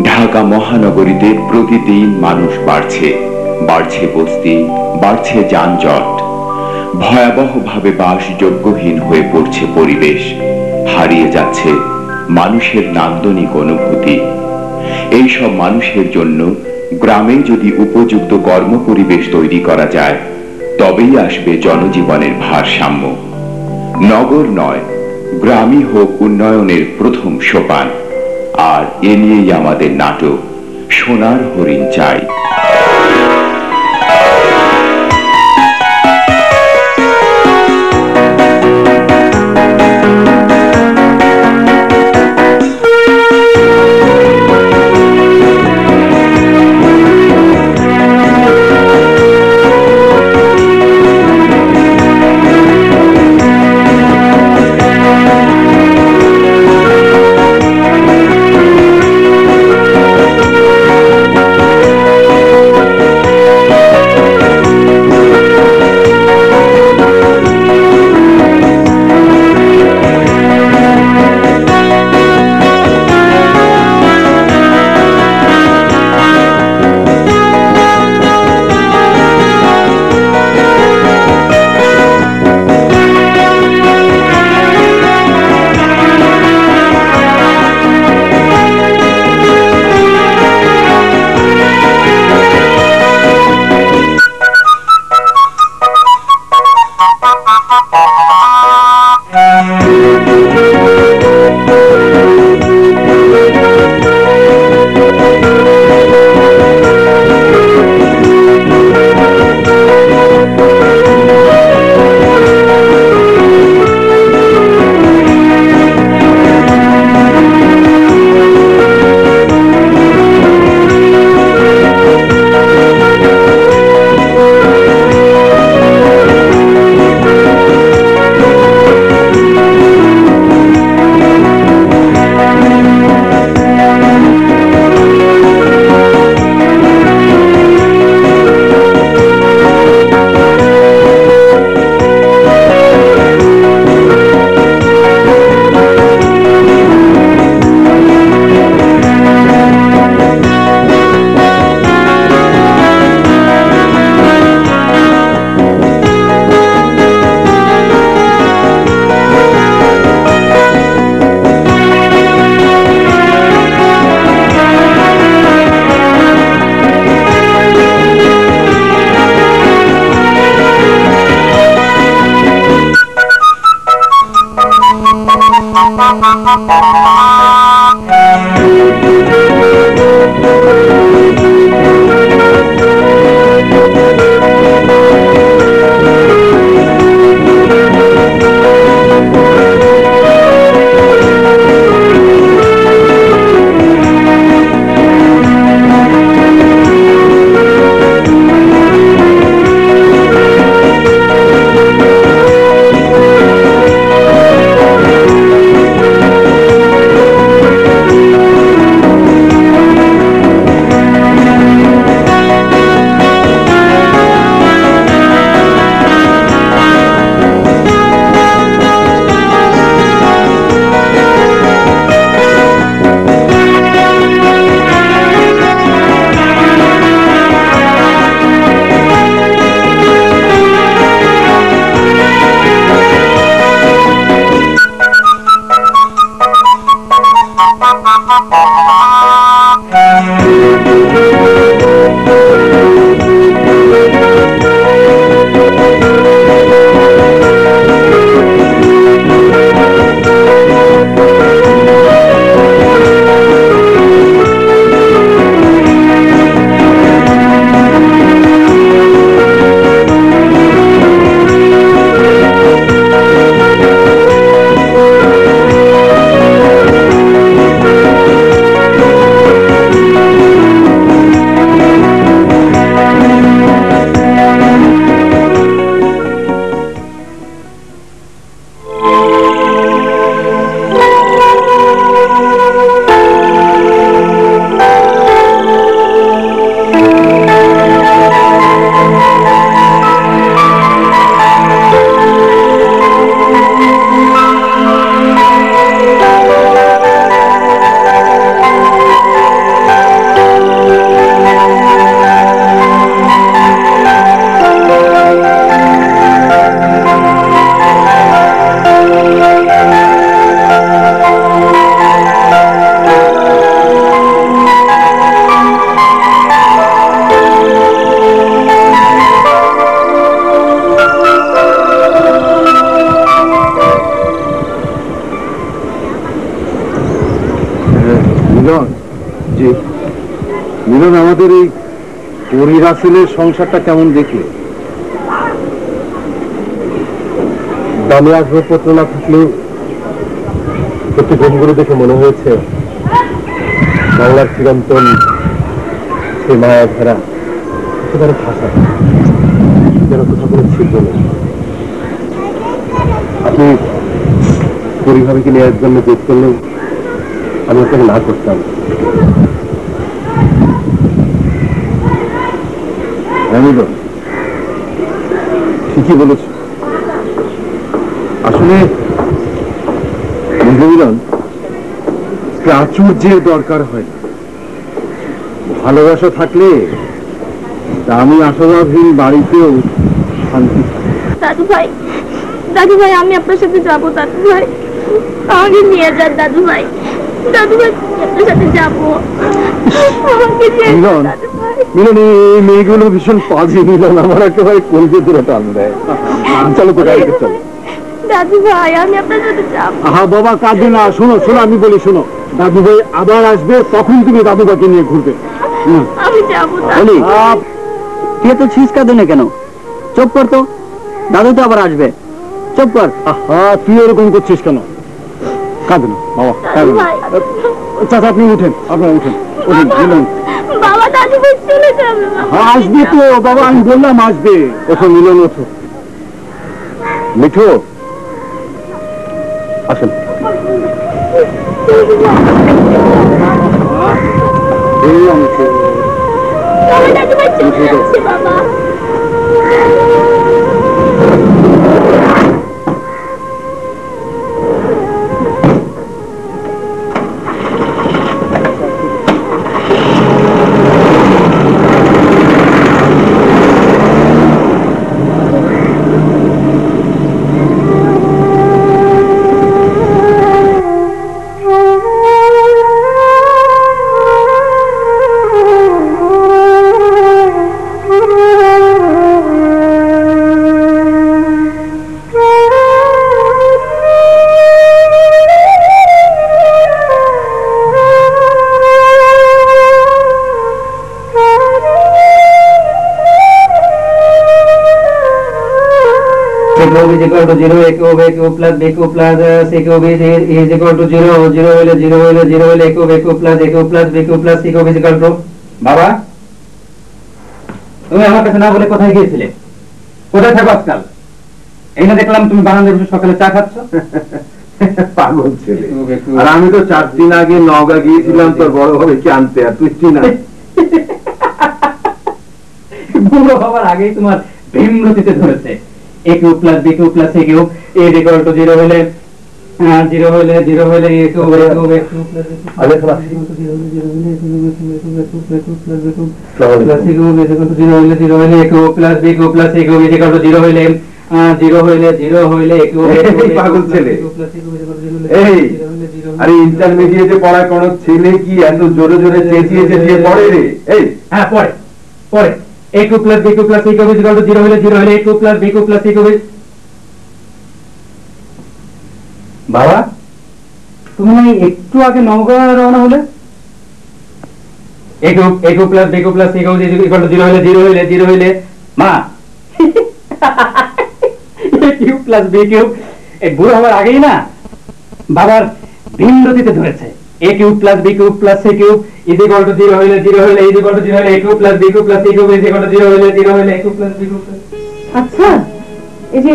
ঢাকা মহানগরীতে প্রতিদিন মানুষ বাড়ছে, বাড়ছে বস্তি, বাড়ছে যানজট। ভয়াবহভাবে বাসযোগ্যহীন হয়ে পড়ছে পরিবেশ, হারিয়ে যাচ্ছে মানুষের নান্দনিক অনুভূতি। এই সব মানুষের জন্য গ্রামে যদি উপযুক্ত কর্মপরিবেশ তৈরি করা যায়, তবেই আসবে জনজীবনের ভারসাম্য। নগর নয়, গ্রামই হোক উন্নয়নের প্রথম সোপান। আর এ নিয়েই আমাদের নাটক সোনার হরিণ চাই। যে মিলন, আমাদের এই পরি রাসেলের সংসারটা কেমন দেখলে? দামে আসবাবপত্র না থাকলেও প্রত্যেক ঘরগুলো দেখে মনে হয়েছে বাংলার চিরন্তন সেই মায়া ধরা একেবারে ভাষা যেন কোথাও কোনো ছিদ্র নেই। আপনি পরিভাবেকে নেওয়ার জন্য জেদ করলেও আমি আপনাকে না করতাম। ঠিকই বলেছ। আসলে মিলন, প্রাচুর্যের দরকার হয়। ভালোবাসা থাকলে দামি আসবাবহীন বাড়িতেও শান্তি থাকে। দাদু ভাই আমি আপনার সাথে যাবো। দাদু ভাই আমাকে নিয়ে যান। দাদু ভাই আপনার সাথে যাবো। মিলন, এই মেয়েগুলো ভীষণ পাজি। মিলন আমার একেবারে কলজে দূরে টান দেয়। চলো তো গাড়িতে চলো। দাদু ভাই আমি আপনার সাথে যাবো। আহা বাবা, কাঁদবে না। শোনো শোনো, আমি বলি শোনো, দাদু ভাই আবার আসবে, তখন তুমি দাদু ভাইকে নিয়ে ঘুরবে। আমি যাবো। তুই তো ছিস কাঁদে না কেন? চুপ কর তো, দাদু তো আবার আসবে। চুপ কর। তুই এরকম করছিস কেন? কাঁদে না বাবা, কাঁদে না। চাচা আপনি উঠেন, আপনারা উঠেন। বাবা দাদু ভাই চলে যাবে। আসবে তো বাবা, আমি বললাম আসবে। ওঠো মিলন, ওঠো। মিঠু আসেন। এই অংশ দাদু ভাই চলে যাচ্ছে বাবা। is equal to 0, a cube plus b cube plus c cube is equal to 0, 0 হলে 0 হলে 0 হলে a cube plus b cube plus c cube is equal to। বাবা তুমি আমার কাছে না বলে কোথায় গিয়েছিলে? কোথায় থাকো আজকাল? এই না দেখলাম তুমি বারান্দায় বসে সকালে চা খাচ্ছ। পাগল ছেলে। আর আমি তো 4 দিন আগে নওগাঁ গিয়েছিলাম তোর বড় ভাবে কি আনতে, আর তুই চিনা। বুড়ো হবার আগেই তোমার ভীমরতিতে ধরেছে। a cube plus b cube plus c cube is equal to 0 হলে 0 হলে 0 হলে a cube plus b cube plus c cube is equal to 0 হলে 0 হলে a cube plus b cube plus c cube is equal to 0 হলে 0 হলে 0 হলে a cube পাগল ছেলে। এই আরে ইন্টারমিডিয়েটে পড়া কোন ছেলে কি এত জোরে জোরে চেঁচিয়ে চেঁচিয়ে পড়ে রে? এই হ্যাঁ পড়ে পড়ে। a cube plus b cube plus c cube is equal to 0 হলে 0 হলে a cube plus b cube plus c cube। বাবা তুমি একটু আগে নওগাঁ রওনা হলে? a cube plus b cube plus c cube is equal to 0 হলে 0 হলে 0 হলে মা a cube plus b cube এই বুড়ো হওয়ার আগেই না বাবার ভীমরতিতে ধরেছে। a cube plus b cube plus c cube is equal to 0 হলে 0 হলে is equal to 0 হলে a cube plus b cube plus c cube is equal to 0 হলে 0 হলে a cube plus b cube plus। আচ্ছা এই যে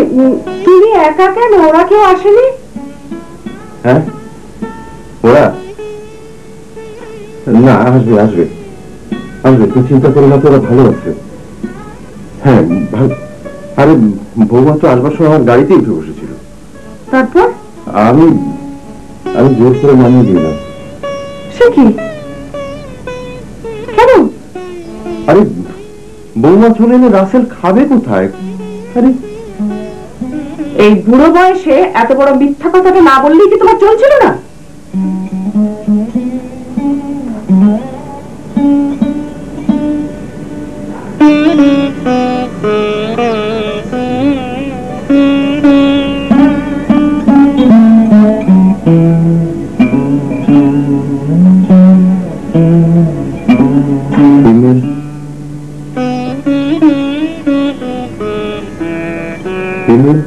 তুমি একা কেন, ওরা কেউ আসেনি? হ্যাঁ ওরা না, আসবে আসবে আসবে, তুই চিন্তা করো না, তোরা ভালো আছে। হ্যাঁ আরে বৌমা তো আসবার সময় আমার গাড়িতে উঠে বসেছিল, তারপর আমি জোর করে নামিয়ে দিলাম। সে কি? কেন? আরে বৌমা চলে এলে রাসেল খাবে কোথায়? আরে এই বুড়ো বয়সে এত বড় মিথ্যা কথাটা না বললেই কি তোমার চলছিল না? বিমল, বিমল,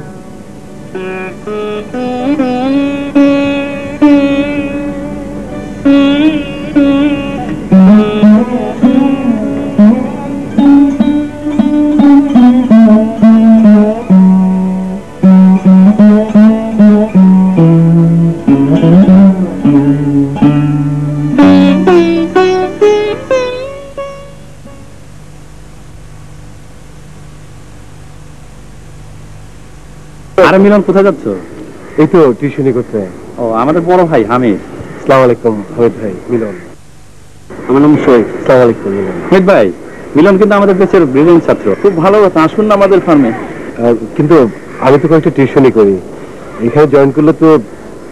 আরে মিলন, কোথায় যাচ্ছ? এই তো টিউশনি করতে। ও, আমাদের বড় ভাই হামিদ। আসসালামু আলাইকুম হামিদ ভাই। মিলন, আমার নাম শোয়েব। আসসালামু আলাইকুম মিলন। হামিদ ভাই, মিলন কিন্তু আমাদের দেশের ব্রিলিয়েন্ট ছাত্র, খুব ভালো কথা। আসুন না আমাদের ফার্মে। কিন্তু আমি তো কয়েকটা টিউশনি করি, এখানে জয়েন করলে তো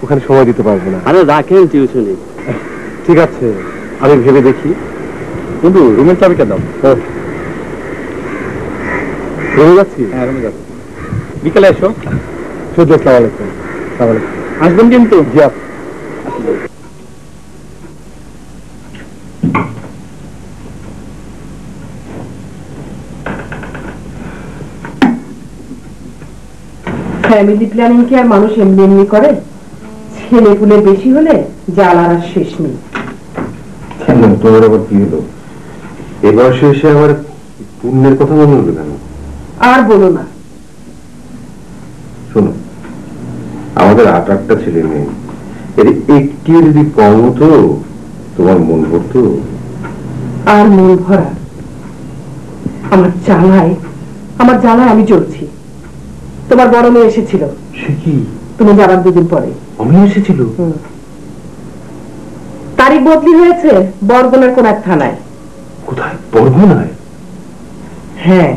ওখানে সময় দিতে পারবো না। আরে রাখেন টিউশনি। ঠিক আছে, আমি ভেবে দেখি। কিন্তু রুমের চাবিটা দাও। রয়ে যাচ্ছি। হ্যাঁ, রুমে যাচ্ছি। বিকেলে এসো। শুধু আসসালামু আলাইকুম। আসসালামু আলাইকুম। আসবেন কিন্তু। জি আপ। ফ্যামিলি প্ল্যানিং কি আর মানুষ এমনি এমনি করে? ছেলে পুলে বেশি হলে জ্বালার আর শেষ নেই। কেন, তোমার আবার কি হলো? এ বয়সে এসে আবার পুণ্যের কথা মনে হলো কেন? আর বলো না। শোনো, আমাদের 8-8টা ছেলে মেয়ে, এর একটি যদি কম হতো তোমার মন ভরতো? আর মন ভরা? আমার জ্বালায় আমি জ্বলছি। তোমার বড় মেয়ে এসেছিল। সে কি? তুমি যাবার দুদিন পরে। আমি এসেছিল? তারিখ বদলি হয়েছে বরগুনার কোন এক থানায়। কোথায়? বরগুনায়? হ্যাঁ,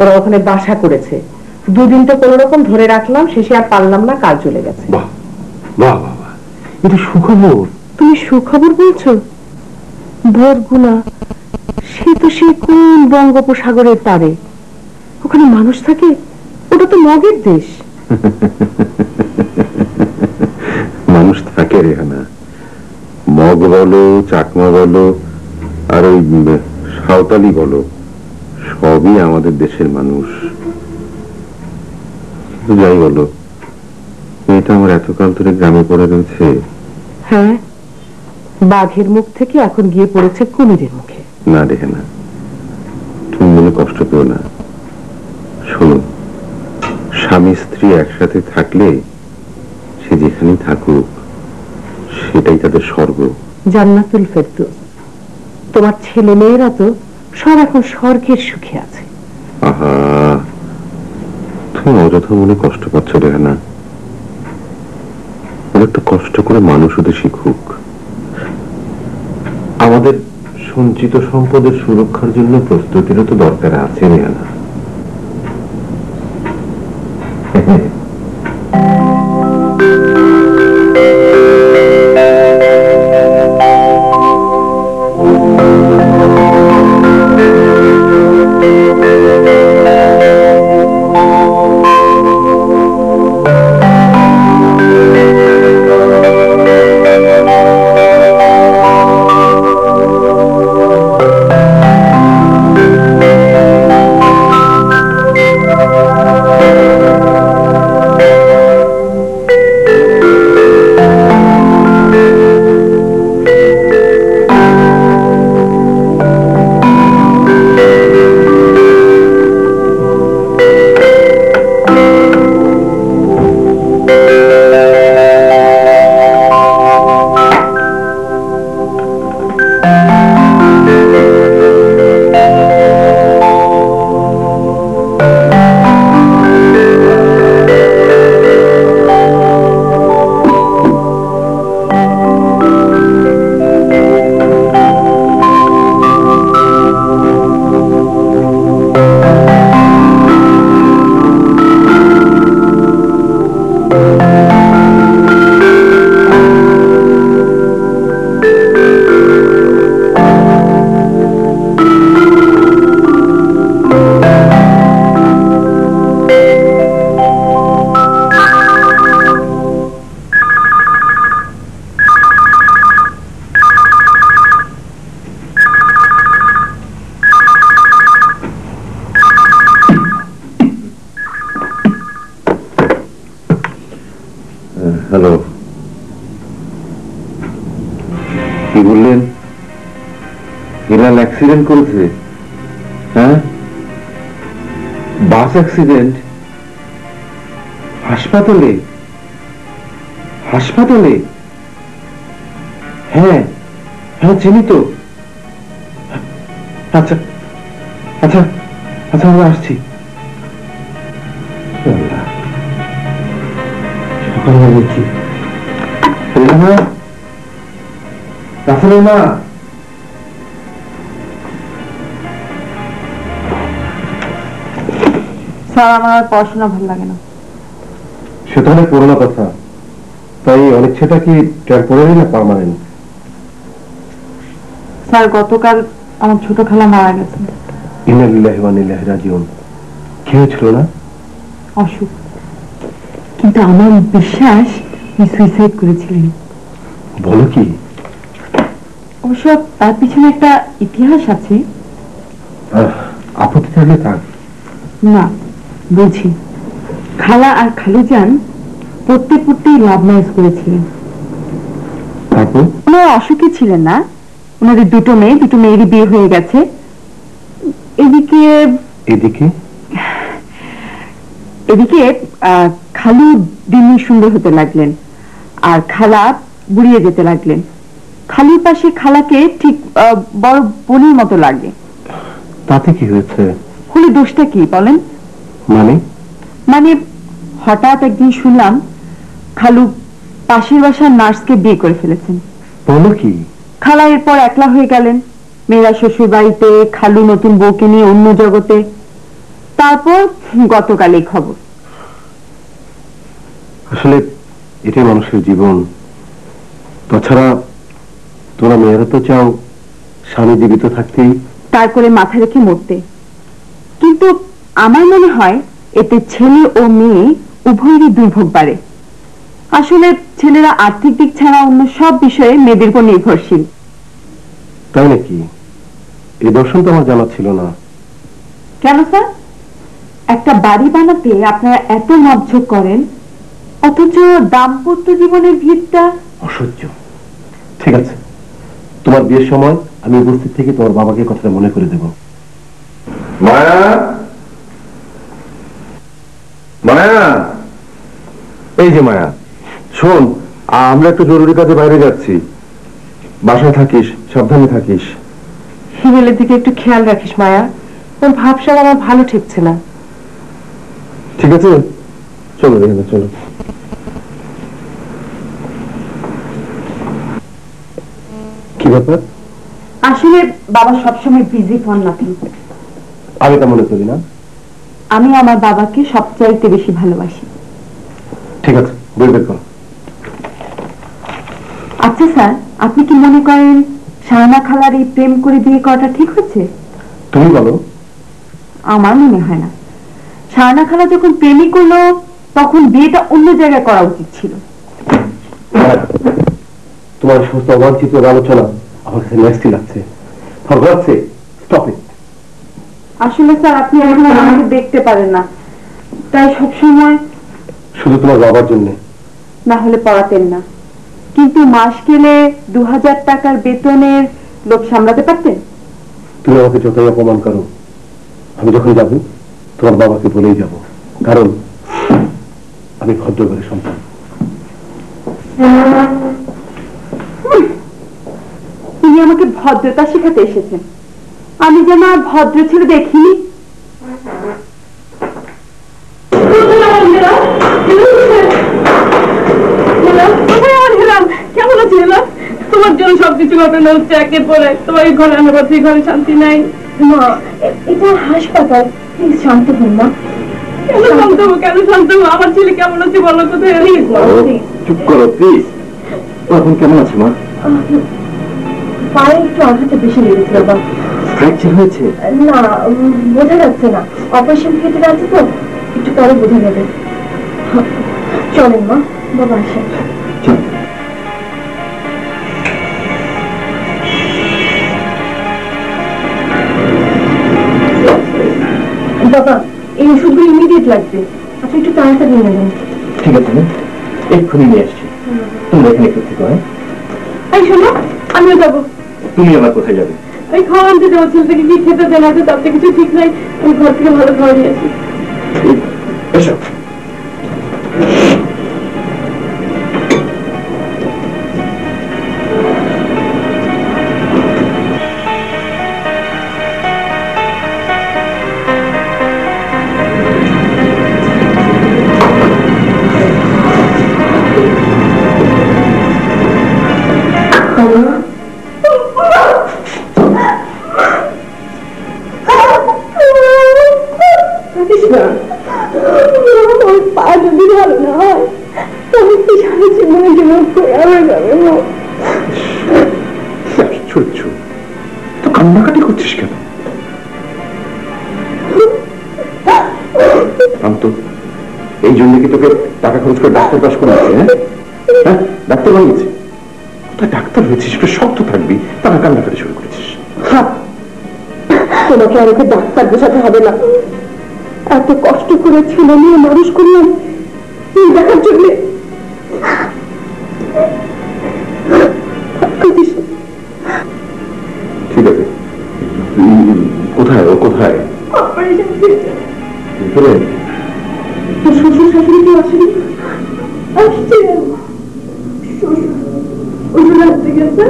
ওরা ওখানে বাসা করেছে। দুদিন তো কোন রকম ধরে রাখলাম, শেষে আর পারলাম না, কাল চলে গেছে। বাহ বাহ বাহ, এটা সুখবর। তুমি সুখবর বলছো? বরগুনা, সে তো সেই কোন বঙ্গোপসাগরের পারে, ওখানে মানুষ থাকে। ওটা তো মগের দেশ। মানুষ থাকে রেহানা, মগ বলো, চাকমা বলো, আর ওই সাঁওতালি বলো, সবই আমাদের দেশের মানুষ। যাই বলো, মেয়েটা আমার এতকাল ধরে গ্রামে পড়ে রয়েছে। হ্যাঁ, বাঘের মুখ থেকে এখন গিয়ে পড়েছে কুমিরের মুখে। না রেহানা, তুমি মনে কষ্ট পেও না। শোনো, স্বামী স্ত্রী একসাথে থাকলে সে যেখানেই থাকুক সেটাই তাদের স্বর্গ, জান্নাতুল ফেরদৌস। তোমার ছেলে মেয়েরা তো সব এখন স্বর্গের সুখে আছে। আহা, তুমি অযথা মনে কষ্ট পাচ্ছ রেহানা। অনেকটা কষ্ট করে মানুষ হতে শিখুক। আমাদের সঞ্চিত সম্পদের সুরক্ষার জন্য প্রস্তুতিরও তো দরকার আছে রেহানা। হিলাল অ্যাক্সিডেন্ট করেছে? হ্যাঁ, বাস অ্যাক্সিডেন্ট? হাসপাতালে? হাসপাতালে? হ্যাঁ হ্যাঁ, চিনি তো। আচ্ছা আচ্ছা আচ্ছা, আমরা আসছি। সকালে দেখছি রাসেলের মা। স্যার, আমার পড়াশোনা ভালো লাগে না। সেটা অনেক পুরোনো কথা। তাই অনেক সেটা কি টেম্পোরারি না পার্মানেন্ট? স্যার, গতকাল আমার ছোট খালা মারা গেছেন। ইন্না লিল্লাহি ওয়া ইন্না ইলাইহি রাজিউন। কি হয়েছিল না? অসুখ। কিন্তু আমার বিশ্বাস উনি সুইসাইড করেছিলেন। বলো কি? অবশ্য তার পিছনে একটা ইতিহাস আছে। আপত্তি থাকলে থাক। না, বলছি। খালা আর খালুজান পড়তে পড়তেই লাভ ম্যারেজ করেছিলেন। তারপর? ওনারা অসুখী ছিলেন না। ওনাদের দুটো মেয়েরই বিয়ে হয়ে গেছে। এদিকে এদিকে এদিকে খালু দিন সুন্দর হতে লাগলেন, আর খালা বুড়িয়ে যেতে লাগলেন। খালুর পাশে খালাকে ঠিক বড় বোনের মতো লাগে। তাতে কি হয়েছে? হলে দোষটা কি বলেন? মানে হঠাৎ একদিন শুনলাম খালু পাশের বাসার নার্সকে বিয়ে করে ফেলেছেন। বলো কি? খালা এরপর একলা হয়ে গেলেন। মেয়েরা শ্বশুর বাড়িতে, খালু নতুন বউকে নিয়ে অন্য জগতে। তারপর গতকাল এই খবর। আসলে এটাই মানুষের জীবন। তাছাড়া তোমরা মেয়েরা তো চাও স্বামী জীবিত থাকতেই, তারপরে মাথা রেখে মরতে। কিন্তু আমার মনে হয় এতে ছেলে ও মেয়ে উভয়েরই দুর্ভোগ বাড়ে। আসলে ছেলেরা আর্থিক দিক ছাড়া অন্য সব বিষয়ে মেয়েদের উপর নির্ভরশীল। তাই নাকি? এই দর্শন তো আমার জানা ছিল না। কেন স্যার? একটা বাড়ি বানাতে আপনারা এত মাপঝোঁক করেন, অথচ দাম্পত্য জীবনের ভিতটা অসহ্য। ঠিক আছে, তোমার বিয়ের সময় আমি উপস্থিত থেকে তোমার বাবাকে কথাটা মনে করে দেব। মায়া, মায়া, এই যে মায়া, শোন, আমরা একটু জরুরি কাজে বাইরে যাচ্ছি। বাসায় থাকিস, সাবধানে থাকিস। হিমেলের দিকে একটু খেয়াল রাখিস মায়া। ওর ভাবসাব আমার ভালো ঠেকছে না। ঠিক আছে, চলো রেহানা, চলো। কি ব্যাপার? আসলে বাবা সবসময় বিজি ফোন রাখেন। আমি তা মনে করি না। আমি আমার বাবাকে সবচাইতে বেশি ভালোবাসি। ঠিক আছে, বই বের করো। আচ্ছা স্যার, আপনি কি মনে করেন শাহানা খালার এই প্রেম করে বিয়ে করাটা ঠিক হচ্ছে? তুমি বলো। আমার মনে হয় না। শাহানা খালা যখন প্রেমই করলো তখন বিয়েটা অন্য জায়গায় করা উচিত ছিল। তোমার সমস্ত অবাঞ্ছিত আলোচনা আমার কাছে নেক্সট লাগছে। For gods sec, stop it. আসলে স্যার, আপনি এখন আমাকে দেখতে পারেন না, তাই সবসময় শুধু তোমার বাবার জন্য। না হলে পড়াতেন না, কিন্তু মাস গেলে 2000 টাকার বেতনের লোক সামলাতে পারতেন। তুমি আমাকে যতই অপমান করো, আমি যখন যাব তোমার বাবাকে বলেই যাব, কারণ আমি ভদ্র ঘরের সন্তান। তিনি আমাকে ভদ্রতা শেখাতে এসেছেন। আমি যেন আর ভদ্র ছেলে দেখিনি। কেমন আছি? তোমার জন্য সবকিছু ঘটনা হচ্ছে একের পর এক। তোমার এই ঘরে আমার ঘরে ঘরে শান্তি নাই। মা, এটা হাসপাতাল, শান্ত হন মা। কেন শান্ত হবো? কেন শান্ত হবো? আমার ছেলে কেমন আছে বলো তো। চুপ করো প্লিজ। এখন কেমন আছে মা? পায়ে একটু আঘাতটা বেশি লেগেছে বাবা। ফ্র্যাকচার হয়েছে? না, বোঝা যাচ্ছে না। অপারেশন থিয়েটারে আছে তো, একটু পরে বোঝা যাবে। চলেন মা, বাবা আসেন। বাবা, এই ওষুধগুলো ইমিডিয়েট লাগবে। আপনি একটু তাড়াতাড়ি নিয়ে নেবেন। ঠিক আছে, এক্ষুনি নিয়ে আসছি। তুমি এখানে একটু থেকে। এই শোনো, আমিও যাবো। তুমি আবার কোথায় যাবে? ওই খাওয়া আনতে যাবো, ছেলেটাকে কি খেতে দেন আছে তার তো কিছু ঠিক নাই, আমি ঘর থেকে ভালো খাওয়া নিয়ে আসি। এসো। পা যদি ভালো না হয় তবে কি সারা জীবনের জন্য হয়ে যাবে। তো কান্নাকাটি করছিস কেন? তো এই জন্য কি তোকে টাকা খরচ করে ডাক্তার পাস করেছে? হ্যাঁ, ডাক্তার বানিয়েছে। কোথায় ডাক্তার হয়েছিস? শক্ত থাকবি, তারা কান্নাকাটি শুরু করেছিস। তোমাকে আমাকে ডাক্তার বোঝাতে হবে না, এত কষ্ট করে ছেলে নিয়ে মানুষ করলাম দেখার জন্য। ঠিক আছে, কোথায় ও কোথায়? শ্বশুর শাশুড়ি কি আসেনি? আসছে, শ্বশুর আসতে গেছে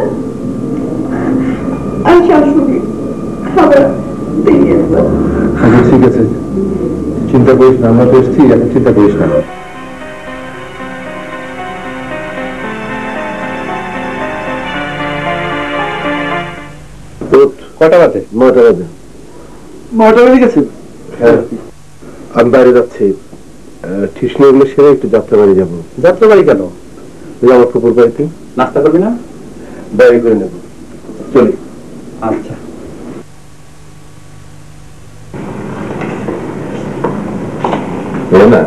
আর শাশুড়ি খাবার দিয়ে গেছে। আচ্ছা ঠিক আছে, চিন্তা করিস না, আমরা তো এসছি, এখন চিন্তা করিস না। কটা বাজে? 9টা বাজে। 9টা বেজে গেছে? হ্যাঁ, আমি বাইরে যাচ্ছি, ঠিসনি এগুলো সেরে একটু যাত্রাবাড়ি যাবো। যাত্রাবাড়ি কেন? আমার পুকুর বাড়িতে। নাস্তা করবি না? বাইরে করে নেবো, চলি। আচ্ছা। না,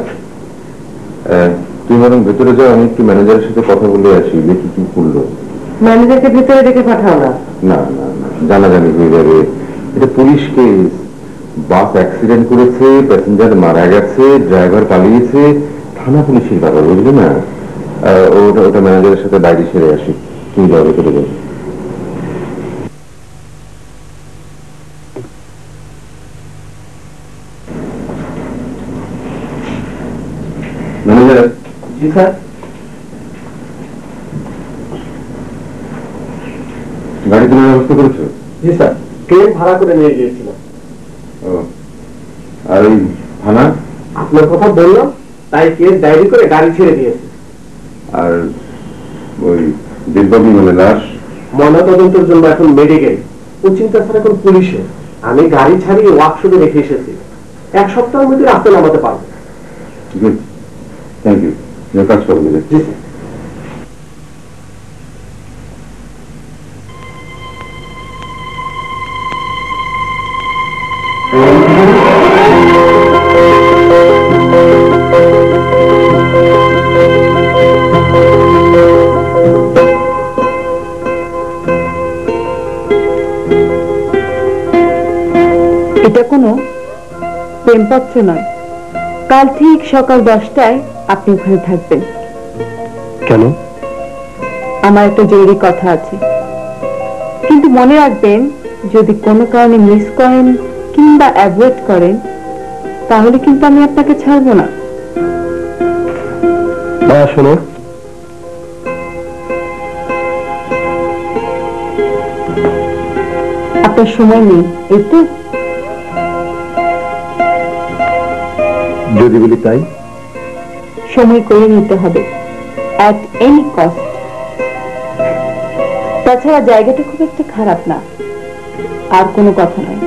তুই বরং ভেতরে যাও, আমি একটু ম্যানেজারের সাথে কথা বলে আসি, দেখি কি করলো। ম্যানেজারকে ভেতরে ডেকে পাঠাও না। না না না, জানাজানি হয়ে যাবে। এটা পুলিশ কেস, বাস অ্যাক্সিডেন্ট করেছে, প্যাসেঞ্জার মারা গেছে, ড্রাইভার পালিয়েছে, থানা পুলিশের ব্যাপার, বুঝলি না? ওটা ম্যানেজারের সাথে বাইরে সেরে আসি, তুই যাও ভেতরে যাও। ম্যানেজার। জি স্যার। গাড়ি তোলার ব্যবস্থা করেছো? জি স্যার, ট্রেন ভাড়া করে নিয়ে গিয়েছিলাম। আর ওই থানা? আপনার কথা বললাম, তাই কেস ডায়েরি করে গাড়ি ছেড়ে দিয়েছে। আর ওই দিলবাবু মানে লাশ? ময়নাতদন্তের জন্য এখন মেডিকেল, ও চিন্তা স্যার এখন পুলিশে। আমি গাড়ি ছাড়িয়ে ওয়ার্কশপে রেখে এসেছি, 1 সপ্তাহের মধ্যে রাস্তা নামাতে পারবো। Good, thank you. কাজ করবো। জি স্যার। এটা কোনো প্রেমপত্র নয়। কাল ঠিক সকাল 10টায় আপনি ওখানে থাকবেন। কেন? আমার একটা জরুরি কথা আছে, কিন্তু মনে রাখবেন যদি কোনো কারণে মিস করেন কিংবা অ্যাভয়েড করেন তাহলে কিন্তু আমি আপনাকে ছাড়বো না। শোনো, আপনার সময় নেই এই তো? যদি বলি তাই? সময় করে নিতে হবে, at any cost। তাছাড়া জায়গাটা খুব একটা খারাপ না, আর কোনো কথা নাই।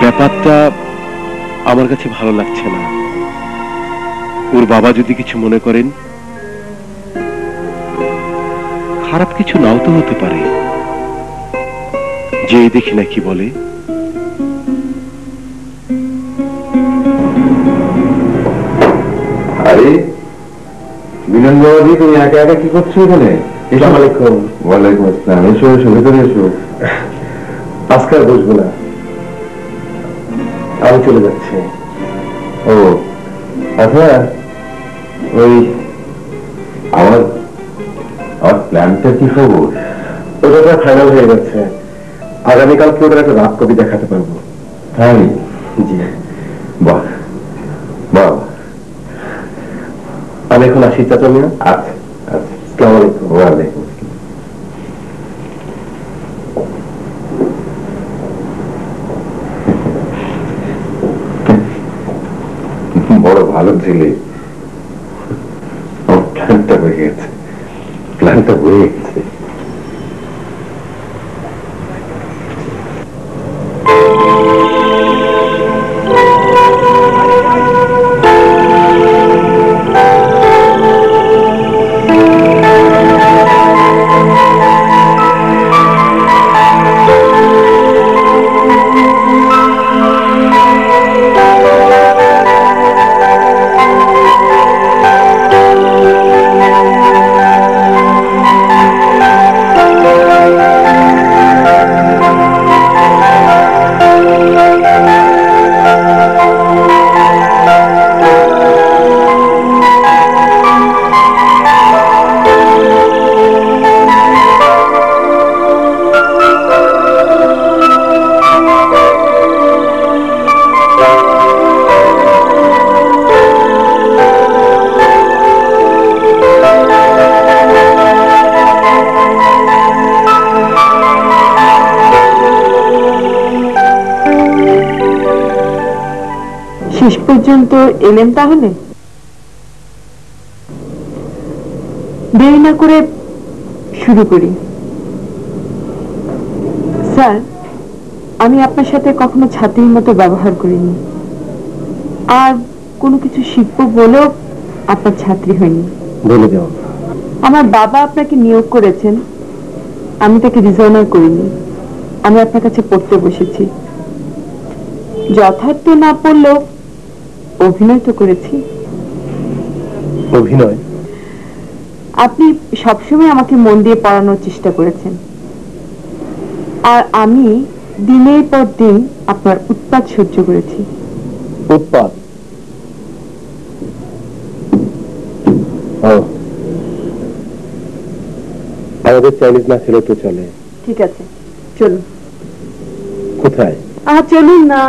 ব্যাপারটা আমার কাছে ভালো লাগছে না। ওর বাবা যদি কিছু মনে করেন, খারাপ কিছু নাও তো হতে পারে। যে দেখি না কি বলে। আরে বিনন বাবাজি, তুমি একা একা কি করছো এখানে? আসসালামু আলাইকুম। ওয়ালাইকুম আসসালাম। এসো এসো, ভেতরে এসো। আজকে আর বসবো না, আমি চলে যাচ্ছি। ও আচ্ছা, ওই আমার আমার প্ল্যানটা কি খবর? ওটা ফাইনাল হয়ে গেছে, আগামীকালকে ওদের একটা রাত কবি দেখাতে পারবো। তাই? জি। বাহ বাহ। আমি এখন আসি চাচা মিয়া। আচ্ছা আচ্ছা, আসসালামু আলাইকুম। ওয়ালাইকুম আসসালাম। বড় ভালো ছেলে, আমার প্ল্যানটা হয়ে গেছে, প্ল্যানটা হয়ে গেছে। শেষ পর্যন্ত এলেন তাহলে? দেরি না করে শুরু করি। স্যার, আমি আপনার সাথে কখনো ছাত্রীর মতো ব্যবহার করিনি, আর কোনো কিছু শিখবো বলেও আপনার ছাত্রী হয়নি। বলে দাও। আমার বাবা আপনাকে নিয়োগ করেছেন, আমি তাকে রিজাইনার করিনি। আমি আপনার কাছে পড়তে বসেছি, যথার্থ না পড়লেও অভিনয় তো করেছি। অভিনয়? আপনি সবসময় আমাকে মন দিয়ে পড়ানোর চেষ্টা করেছেন, আর আমি দিনের পর দিন আপনার উৎপাত সহ্য করেছি। উৎপাত? আমাদের চাইনিজ না খেলে তো চলে। ঠিক আছে, চলুন। কোথায়? চলুন না।